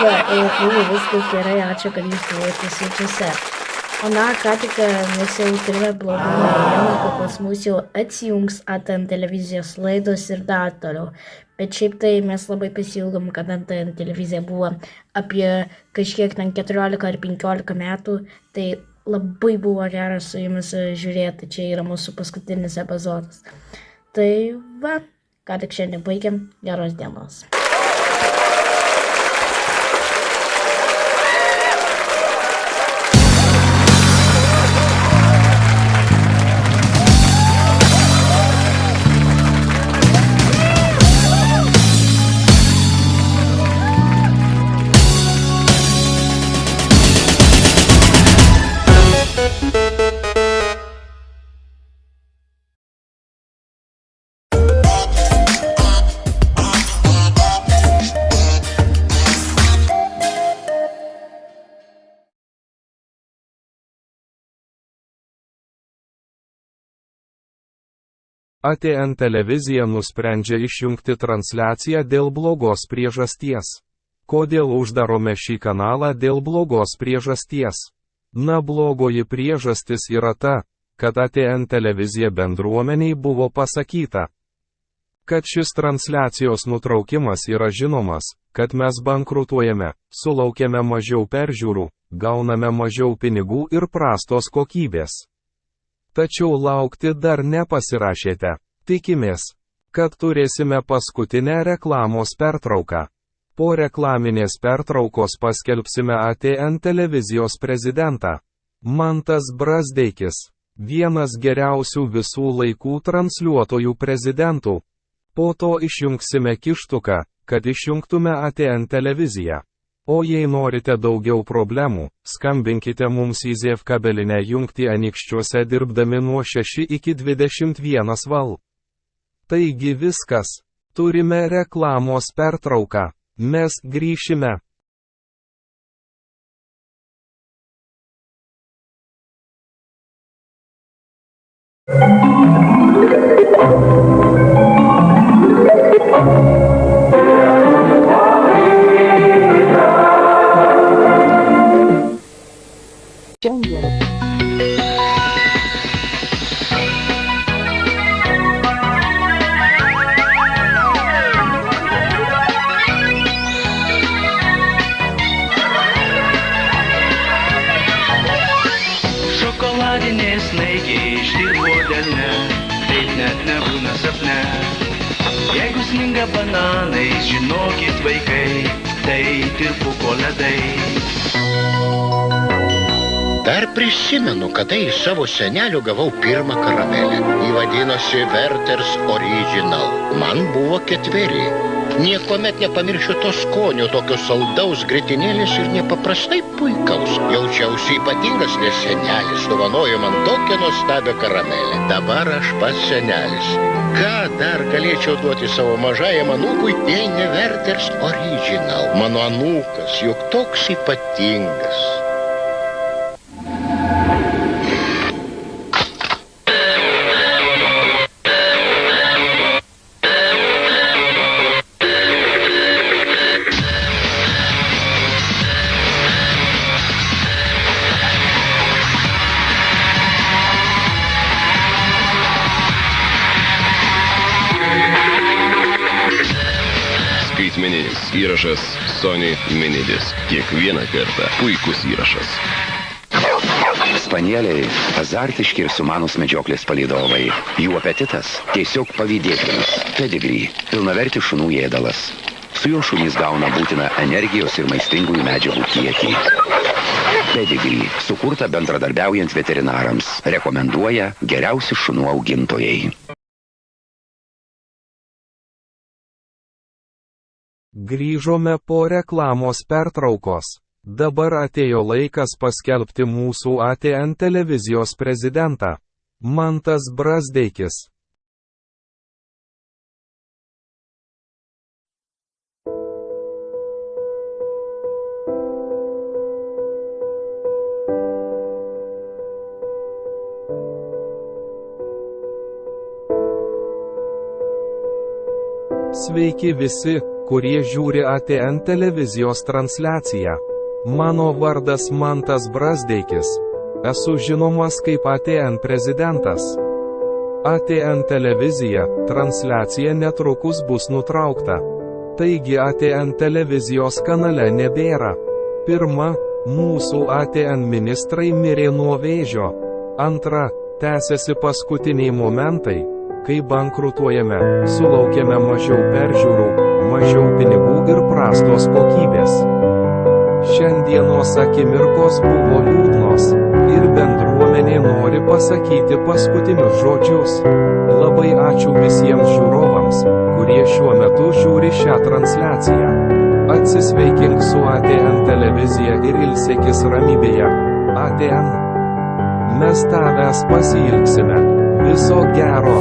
Va, viskas gerai, ačiū, kad jūs buvote svečiuose. O ką tik mes jau turime blogą naujieną, kad pas mus jau atsijungs ATN televizijos laidos ir dar toliau. Bet šiaip tai mes labai pasiilgom, kad ATN televizija buvo apie kažkiek ten 14 ar 15 metų, tai labai buvo gera su jumis žiūrėti, čia yra mūsų paskutinis epizodas. Tai va, ką tik šiandien baigiam, geros dienos. ATN televizija nusprendžia išjungti transliaciją dėl blogos priežasties. Kodėl uždarome šį kanalą dėl blogos priežasties? Na, blogoji priežastis yra ta, kad ATN televizija bendruomeniai buvo pasakyta, kad šis transliacijos nutraukimas yra žinomas, kad mes bankrutuojame, sulaukiame mažiau peržiūrų, gauname mažiau pinigų ir prastos kokybės. Tačiau laukti dar nepasirašėte. Tikimės, kad turėsime paskutinę reklamos pertrauką. Po reklaminės pertraukos paskelbsime ATN televizijos prezidentą. Mantas Brazdeikis. Vienas geriausių visų laikų transliuotojų prezidentų. Po to išjungsime kištuką, kad išjungtume ATN televiziją. O jei norite daugiau problemų, skambinkite mums į ZEV kabelinę jungtį Anykščiuose dirbdami nuo 6 iki 21 val. Taigi viskas. Turime reklamos pertrauką. Mes grįšime. Šokoladinės snaigiai ištirpo delne, taip net nebūna sapne. Jeigu sninga bananais, žinokit vaikai, tai tirpuko ledai. Dar prisimenu, kada iš savo senelio gavau pirmą karamelę. Ji vadinosi Werther's Original. Man buvo 4. Niekuomet nepamiršiu to skonio, tokio saldaus grietinėlės ir nepaprastai puikaus. Jaučiausi ypatingas, nes senelis dovanojo man tokią nuostabią karamelę. Dabar aš pats senelis. Ką dar galėčiau duoti savo mažajam anūkui, jei ne Werther's Original? Mano anūkas juk toks ypatingas. Skaitmeninis įrašas Sony Minidisc. Kiekvieną kartą puikus įrašas. Spanieliai – azartiški ir sumanus medžioklės palydovai. Jų apetitas tiesiog pavydėtinas. Pedigree – pilnavertis šunų ėdalas. Su juo šunys gauna būtiną energijos ir maistingųjų medžiagų kiekį. Pedigree – sukurta bendradarbiaujant veterinarams. Rekomenduoja geriausi šunų augintojai. Grįžome po reklamos pertraukos. Dabar atėjo laikas paskelbti mūsų ATN televizijos prezidentą. Mantas Brazdeikis. Sveiki visi, kurie žiūri ATN televizijos transliaciją. Mano vardas Mantas Brazdeikis. Esu žinomas kaip ATN prezidentas. ATN televizija, transliacija netrukus bus nutraukta. Taigi ATN televizijos kanale nebėra. Pirma, mūsų ATN ministrai mirė nuo vėžio. Antra, tęsiasi paskutiniai momentai, kai bankrutuojame, sulaukėme mažiau peržiūrų, mažiau pinigų ir prastos kokybės. Šiandienos akimirkos buvo liūdnos, ir bendruomenė nori pasakyti paskutinius žodžius. Labai ačiū visiems žiūrovams, kurie šiuo metu žiūri šią transliaciją. Atsisveikink su ATN televizija ir ilsėkis ramybėje. ATN. Mes tavęs pasiilgsime. Viso gero.